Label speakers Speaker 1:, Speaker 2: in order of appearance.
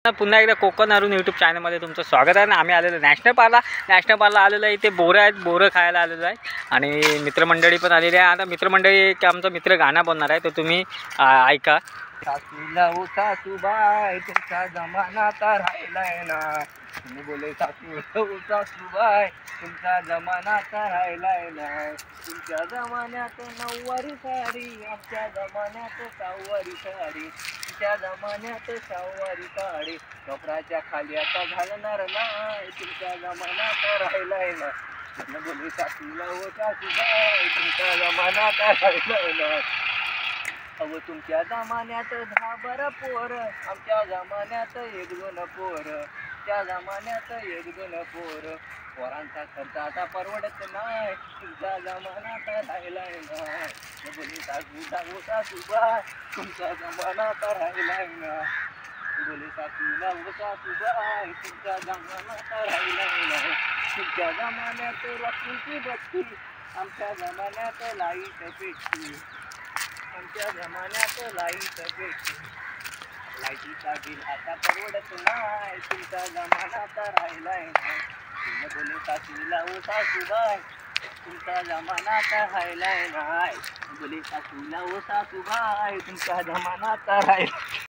Speaker 1: पुन्हा एकदा कोकण अरुण यूट्यूब चॅनलमध्ये तुमचं स्वागत आहे. आम्ही आलेलो नॅशनल पार्कला आलेलो आहे. इथे बोरं खायला आलेलो आहे आणि मित्रमंडळी पण आलेली आहे. आता मित्रमंडळी एक आमचा मित्र गाणं बोलणार आहे, तर तुम्ही ऐका.
Speaker 2: सासूला ओ सासूबाई तुमचा जमाना आता राहिलाय ना. तुम्ही बोले सासूला ओ सासूबाई तुमचा जमाना आता राहिलाय ना. तुमच्या जमान्यात नऊवारी साडी, आमच्या जमान्यात सहावारी साडी. तुमच्या जमान्यात सहावारी साडी कपड्याच्या खाली आता घालणार नाही. तुमच्या जमान्यात राहिलाय ना. तुम्ही बोले सासूला ओ सासूबाई तुमचा जमाना आता राहिलाय ना. अहो तुमच्या जमान्यात 10-12 पोर, आमच्या जमान्यात 1-2 पोर. त्या जमान्यात 1-2 पोर. पोरांचा खर्च आता परवडत नाही. तुमच्या जमान्यात राहिलाय नाही. बोली सासूला ओ सासूबाई तुमचा जमान्यात राहिलाय ना. बोली सासूला ओ सासूबाई तुमचा जमान्यात राहिलाय नाही. तुमच्या जमान्यात रॉकेलची बत्ती, आमच्या जमान्यात लाईट पेटती. आमच्या जमान्यात लाईट पेटती. लाईटीचा बिल आता परवडत नाही. तुमचा जमाना आता राहिलाय नाही. तुम्ही बोले सासूला ओ सासूबाई तुमचा जमाना आता राहिलाय नाही. बोले सासूला ओ सासूबाई तुमचा जमाना आता राहिला.